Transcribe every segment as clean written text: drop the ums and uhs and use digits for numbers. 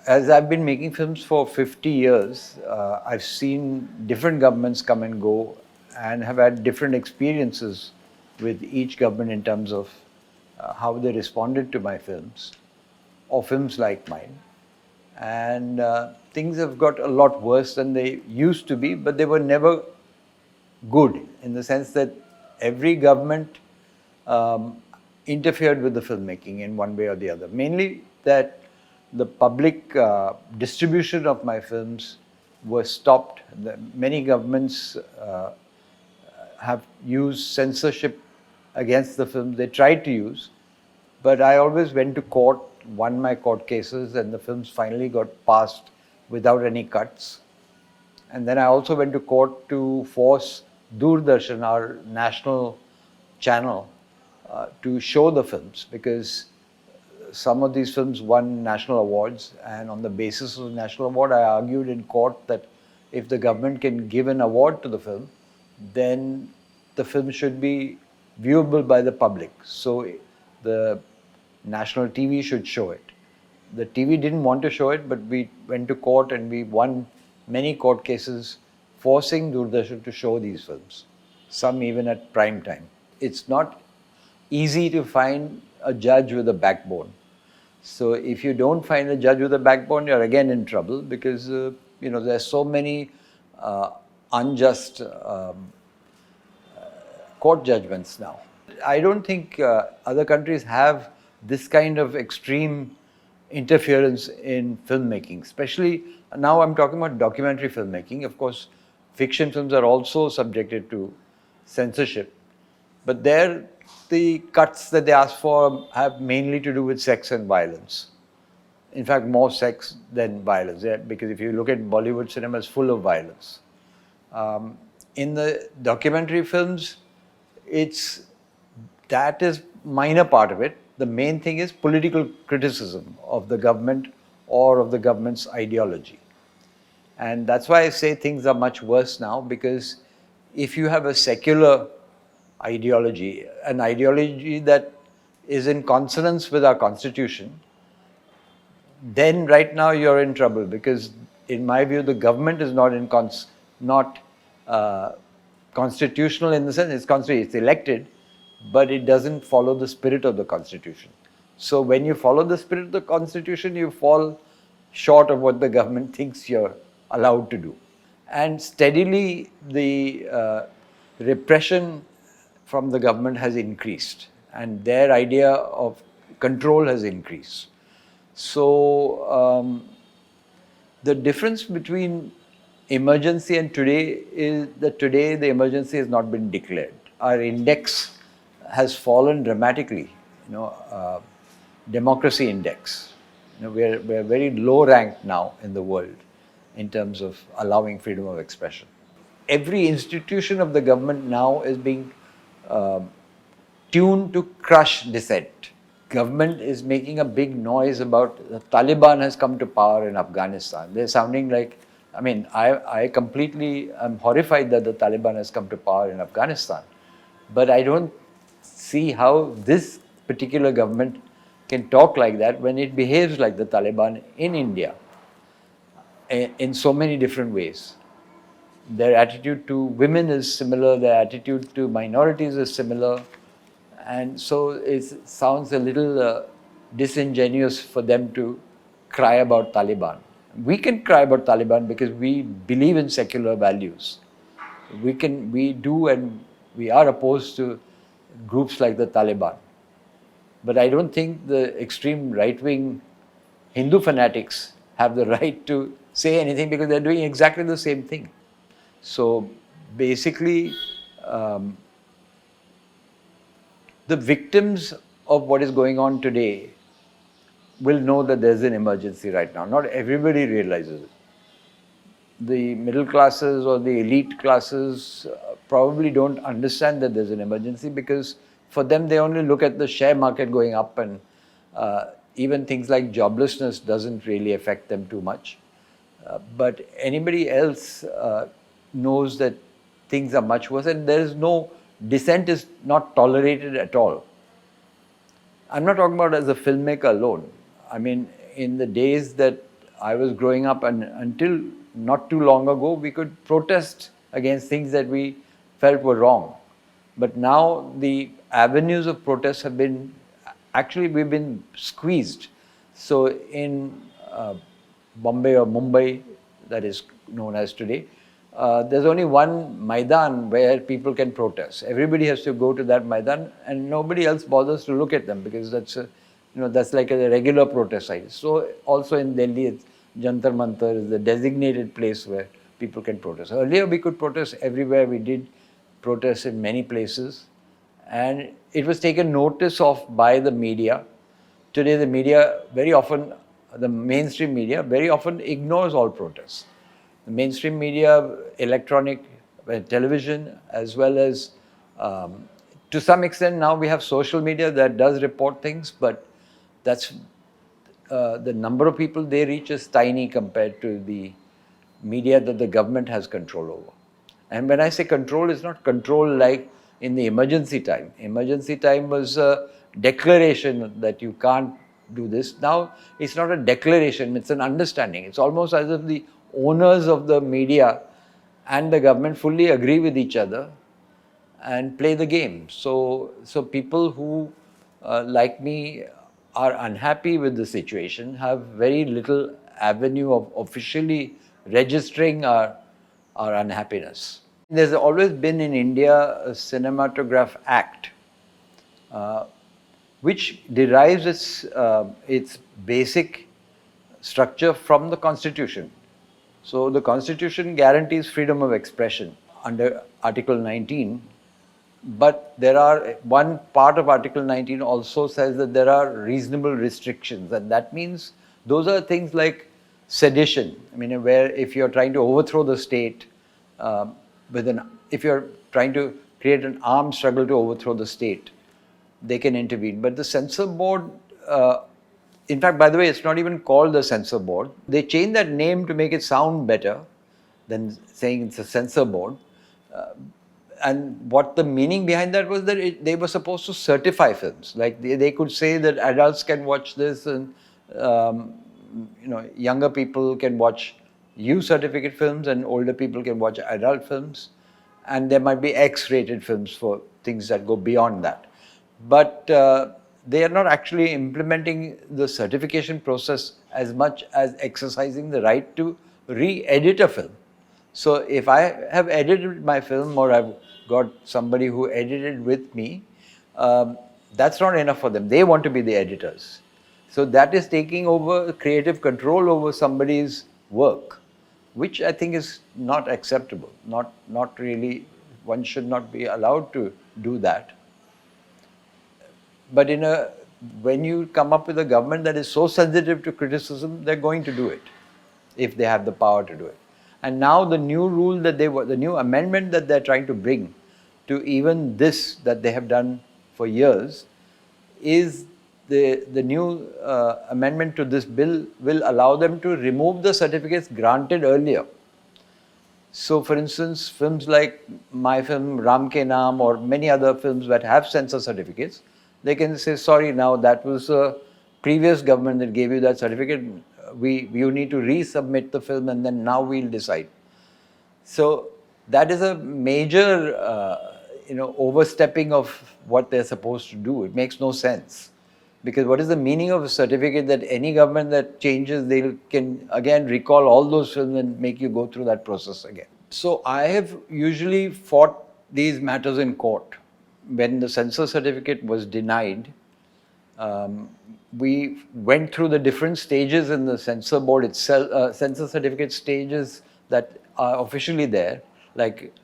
As I've been making films for 50 years, I've seen different governments come and go and have had different experiences with each government in terms of how they responded to my films or films like mine. And things have got a lot worse than they used to be, but they were never good in the sense that every government interfered with the filmmaking in one way or the other. Mainly that the public distribution of my films was stopped. Many governments have used censorship against the films they tried to use, but I always went to court, won my court cases, and the films finally got passed without any cuts. And then I also went to court to force Doordarshan, our national channel, to show the films, because some of these films won national awards, and on the basis of the national award, I argued in court that if the government can give an award to the film, then the film should be viewable by the public. So the national TV should show it. The TV didn't want to show it, but we went to court and we won many court cases forcing Doordarshan to show these films, some even at prime time. It's not easy to find a judge with a backbone. So if you don't find a judge with a backbone, you're again in trouble, because there's so many unjust court judgments now. I don't think other countries have this kind of extreme interference in filmmaking, especially now I'm talking about documentary filmmaking. Of course, fiction films are also subjected to censorship, but there the cuts that they ask for have mainly to do with sex and violence. In fact, more sex than violence, because if you look at Bollywood cinema, it's full of violence. In the documentary films, that is minor part of it. The main thing is political criticism of the government or of the government's ideology. And that's why I say things are much worse now, because if you have a secular ideology, an ideology that is in consonance with our constitution, then right now you're in trouble, because in my view the government is not constitutional in the sense it's elected, but it doesn't follow the spirit of the constitution. So when you follow the spirit of the constitution, you fall short of what the government thinks you're allowed to do. And steadily the repression from the government has increased, and their idea of control has increased. So the difference between emergency and today is that today the emergency has not been declared. Our index has fallen dramatically, democracy index. We're very low ranked now in the world in terms of allowing freedom of expression. Every institution of the government now is being tuned to crush dissent. Government is making a big noise about the Taliban has come to power in Afghanistan. They're sounding like, I completely am horrified that the Taliban has come to power in Afghanistan. But I don't see how this particular government can talk like that when it behaves like the Taliban in India in so many different ways. Their attitude to women is similar, their attitude to minorities is similar, and so it sounds a little disingenuous for them to cry about Taliban. We can cry about Taliban because we believe in secular values. We do, and we are opposed to groups like the Taliban. But I don't think the extreme right-wing Hindu fanatics have the right to say anything, because they're doing exactly the same thing. So basically, the victims of what is going on today will know that there's an emergency right now. Not everybody realizes it. The middle classes or the elite classes probably don't understand that there's an emergency, because for them they only look at the share market going up, and even things like joblessness doesn't really affect them too much. But anybody else knows that things are much worse, and there is dissent is not tolerated at all. I'm not talking about as a filmmaker alone. I mean, in the days that I was growing up, and until not too long ago, we could protest against things that we felt were wrong. But now the avenues of protest have been, actually we've been squeezed. So in Bombay or Mumbai, that is known as today, there's only one Maidan where people can protest. Everybody has to go to that Maidan, and nobody else bothers to look at them, because that's like a regular protest site. So also in Delhi, Jantar Mantar is the designated place where people can protest. Earlier we could protest everywhere. We did protest in many places, and it was taken notice of by the media. Today the media very often, the mainstream media very often ignores all protests. The mainstream media, electronic, television, as well as to some extent now we have social media that does report things, but that's the number of people they reach is tiny compared to the media that the government has control over. And when I say control, it's not control like in the emergency time. Emergency time was a declaration that you can't do this. Now it's not a declaration, it's an understanding. It's almost as if the owners of the media and the government fully agree with each other and play the game. So people who, like me, are unhappy with the situation have very little avenue of officially registering our unhappiness. There's always been in India a Cinematograph Act, which derives its basic structure from the Constitution. So the Constitution guarantees freedom of expression under Article 19, but one part of Article 19 also says that there are reasonable restrictions, and that means those are things like sedition. I mean, where if you're trying to overthrow the state, if you're trying to create an armed struggle to overthrow the state, they can intervene. But the censor board, in fact, by the way, it's not even called the censor board. They changed that name to make it sound better than saying it's a censor board. And what the meaning behind that was that they were supposed to certify films. Like they could say that adults can watch this, and younger people can watch U certificate films, and older people can watch adult films. And there might be X-rated films for things that go beyond that. But they are not actually implementing the certification process as much as exercising the right to re-edit a film. So if I have edited my film, or I've got somebody who edited with me, that's not enough for them. They want to be the editors. So that is taking over creative control over somebody's work, which I think is not acceptable. Not really. One should not be allowed to do that. But when you come up with a government that is so sensitive to criticism, they're going to do it if they have the power to do it. And now the new rule the new amendment that they're trying to bring to even this that they have done for years is the new amendment to this bill will allow them to remove the certificates granted earlier. So, for instance, films like my film Ram Ke Naam or many other films that have censor certificates, they can say, sorry, now that was a previous government that gave you that certificate. You need to resubmit the film, and then now we'll decide. So that is a major, overstepping of what they're supposed to do. It makes no sense. Because what is the meaning of a certificate that any government that changes, they can again recall all those films and make you go through that process again? So I have usually fought these matters in court. When the censor certificate was denied, we went through the different stages in the censor board itself, censor certificate stages that are officially there, like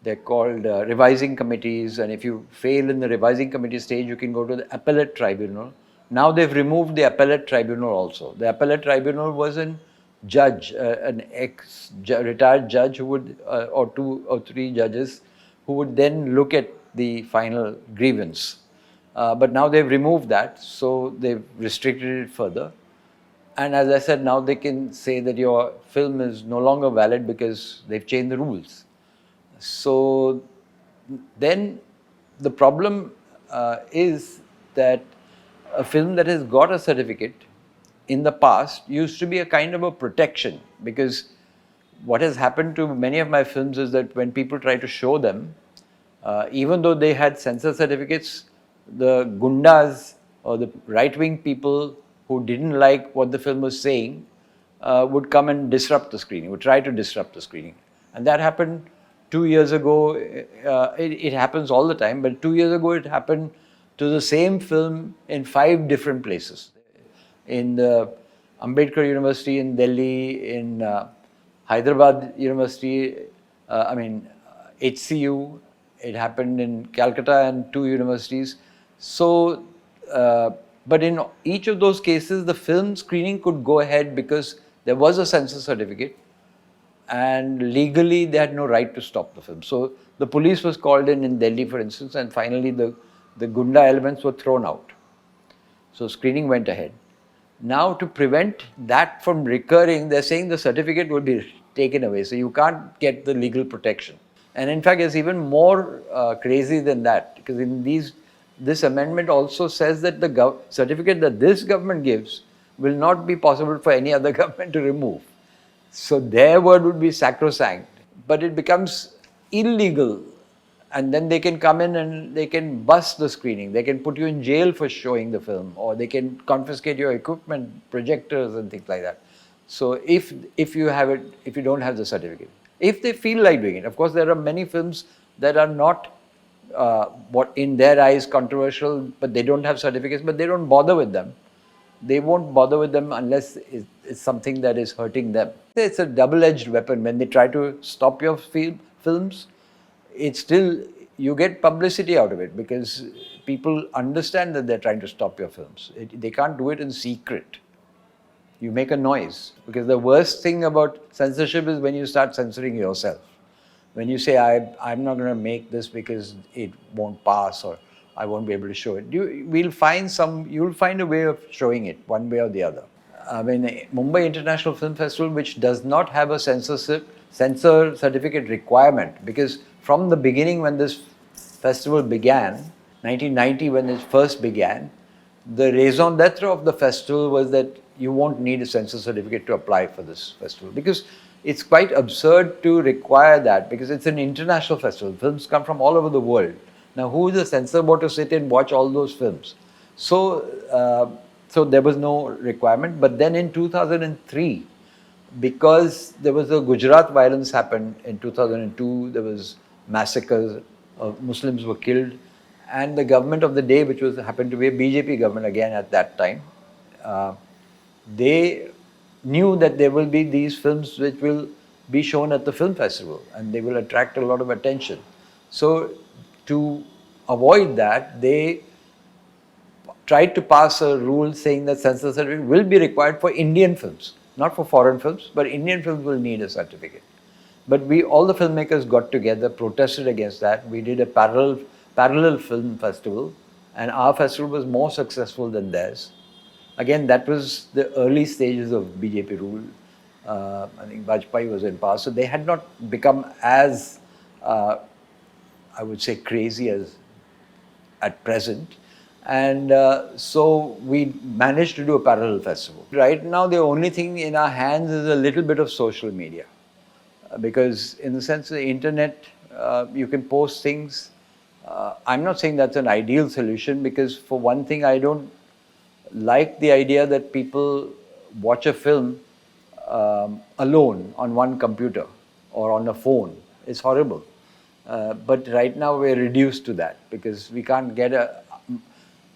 they're called revising committees, and if you fail in the revising committee stage, you can go to the appellate tribunal. Now they've removed the appellate tribunal also. The appellate tribunal was an judge, an retired judge who would, or 2 or 3 judges, who would then look at the final grievance. But now they've removed that, so they've restricted it further. And as I said, now they can say that your film is no longer valid because they've changed the rules. So then the problem is that a film that has got a certificate in the past used to be a kind of a protection, because what has happened to many of my films is that when people try to show them, even though they had censor certificates, the gundas or the right-wing people who didn't like what the film was saying would come and disrupt the screening, would try to disrupt the screening. And that happened 2 years ago. It happens all the time, but 2 years ago it happened to the same film in 5 different places. In the Ambedkar University in Delhi, in Hyderabad University, HCU, it happened in Calcutta and 2 universities. So, but in each of those cases, the film screening could go ahead because there was a censor certificate, and legally they had no right to stop the film. So the police was called in Delhi, for instance, and finally the Gunda elements were thrown out. So screening went ahead. Now, to prevent that from recurring, they're saying the certificate will be taken away. So you can't get the legal protection. And in fact, it's even more crazy than that, because in this amendment also says that the certificate that this government gives will not be possible for any other government to remove. So their word would be sacrosanct. But it becomes illegal, and then they can come in and they can bust the screening. They can put you in jail for showing the film, or they can confiscate your equipment, projectors and things like that. So if you have it, if you don't have the certificate, if they feel like doing it. Of course, there are many films that are not what in their eyes controversial, but they don't have certificates, but they don't bother with them. They won't bother with them unless it's something that is hurting them. It's a double-edged weapon. When they try to stop your films, it's still, you get publicity out of it, because people understand that they're trying to stop your films. They can't do it in secret. You make a noise, because the worst thing about censorship is when you start censoring yourself. When you say, I'm not going to make this because it won't pass, or I won't be able to show it. You'll find a way of showing it, one way or the other. I mean, Mumbai International Film Festival, which does not have a censor certificate requirement, because from the beginning when this festival began, 1990 when it first began, the raison d'etre of the festival was that you won't need a censor certificate to apply for this festival, because it's quite absurd to require that, because it's an international festival. Films come from all over the world. Now, who is a censor board to sit and watch all those films? So, so there was no requirement. But then in 2003, because there was a Gujarat violence happened in 2002, there was massacres, Muslims were killed, and the government of the day, which happened to be a BJP government again at that time, they knew that there will be these films which will be shown at the film festival, and they will attract a lot of attention. So to avoid that, they tried to pass a rule saying that censor certificate will be required for Indian films, not for foreign films, but Indian films will need a certificate. But all the filmmakers got together, protested against that. We did a parallel film festival, and our festival was more successful than theirs. Again, that was the early stages of BJP rule. I think Vajpayee was in power, so they had not become as, I would say, crazy as at present. And so we managed to do a parallel festival. Right now, the only thing in our hands is a little bit of social media. Because in the sense of the internet, you can post things. I'm not saying that's an ideal solution, because for one thing, I don't like the idea that people watch a film alone on one computer or on a phone. It's horrible. But right now we're reduced to that, because we can't get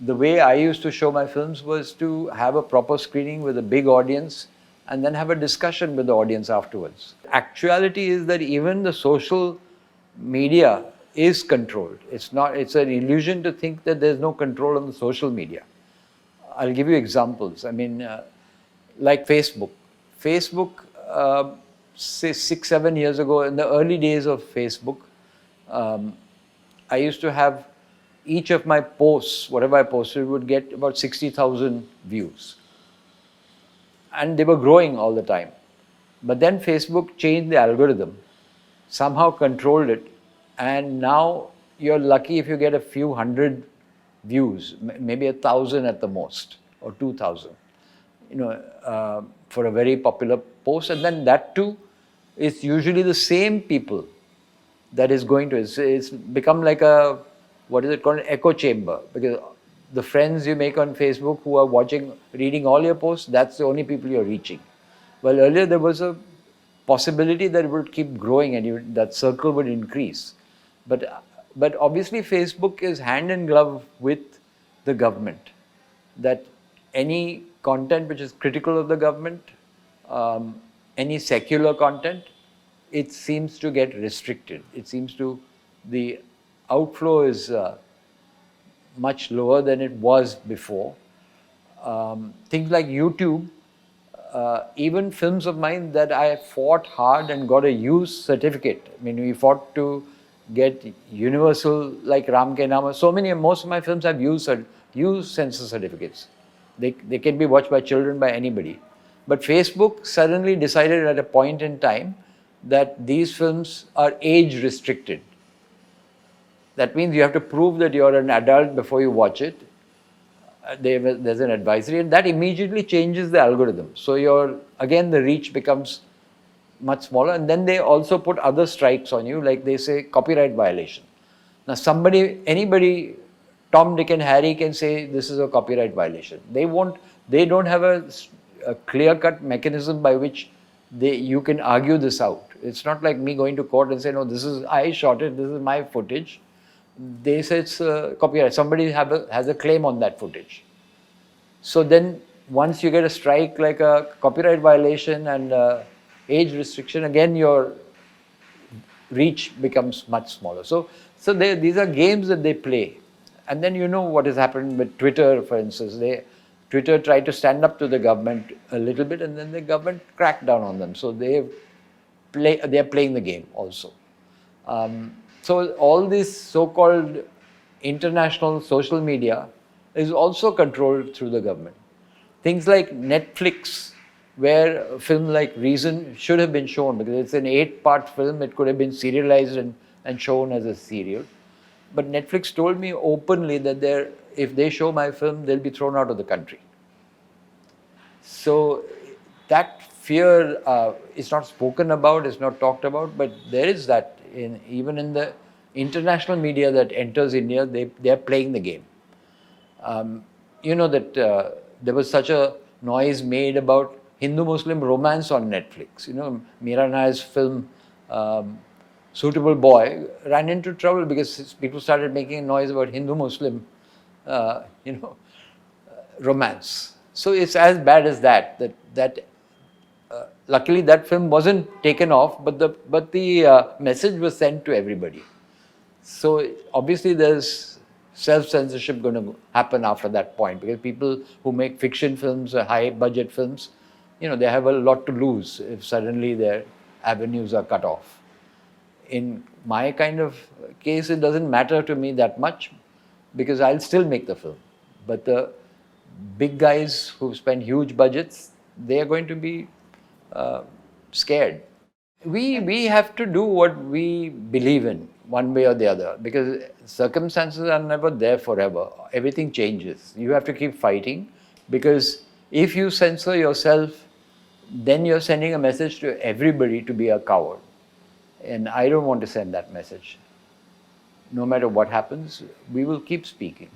the way I used to show my films was to have a proper screening with a big audience and then have a discussion with the audience afterwards. Actuality is that even the social media is controlled. It's an illusion to think that there's no control on the social media. I'll give you examples. I mean, like Facebook. Facebook, say 6-7 years ago, in the early days of Facebook, I used to have each of my posts, whatever I posted, would get about 60,000 views. And they were growing all the time. But then Facebook changed the algorithm, somehow controlled it, and now you're lucky if you get a few hundred views, maybe 1,000 at the most, or 2,000. for a very popular post, and then that too is usually the same people that is going to it. It's become like a, what is it called, an echo chamber, because the friends you make on Facebook who are watching, reading all your posts, that's the only people you're reaching. Well, earlier there was a possibility that it would keep growing and that circle would increase. But obviously Facebook is hand in glove with the government, that any content which is critical of the government, any secular content, it seems to get restricted. It seems to, the outflow is much lower than it was before. Things like YouTube, even films of mine that I fought hard and got a use certificate. I mean, we fought to get universal, like Ram Ke Naam. Most of my films have use censor certificates. They can be watched by children, by anybody. But Facebook suddenly decided at a point in time that these films are age restricted. That means you have to prove that you're an adult before you watch it. There's an advisory, and that immediately changes the algorithm. So again, the reach becomes much smaller, and then they also put other strikes on you, like they say copyright violation. Now anybody, Tom, Dick and Harry can say this is a copyright violation. They don't have a clear-cut mechanism by which you can argue this out. It's not like me going to court and say, no, I shot it, this is my footage. They say it's copyright. Somebody has a claim on that footage. So then once you get a strike like a copyright violation and age restriction, again your reach becomes much smaller. So these are games that they play. And then you know what has happened with Twitter, for instance. Twitter tried to stand up to the government a little bit, and then the government cracked down on them. So they are playing the game also. So all this so-called international social media is also controlled through the government. Things like Netflix, where a film like Reason should have been shown, because it's an 8-part film, it could have been serialized and shown as a serial. But Netflix told me openly that if they show my film, they'll be thrown out of the country. So that fear is not spoken about, is not talked about, but there is that. Even in the international media that enters India, they are playing the game. You know that there was such a noise made about Hindu-Muslim romance on Netflix. You know, Meera Nair's film Suitable Boy ran into trouble because people started making a noise about Hindu-Muslim, romance. So it's as bad as that. Luckily, that film wasn't taken off, but the message was sent to everybody. So obviously, there's self-censorship going to happen after that point, because people who make fiction films or high-budget films, they have a lot to lose if suddenly their avenues are cut off. In my kind of case, it doesn't matter to me that much, because I'll still make the film. But the big guys who spend huge budgets, they are going to be scared. We have to do what we believe in, one way or the other, because circumstances are never there forever. Everything changes. You have to keep fighting, because if you censor yourself, then you're sending a message to everybody to be a coward. And I don't want to send that message. No matter what happens, we will keep speaking,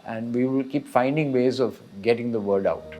and we will keep finding ways of getting the word out.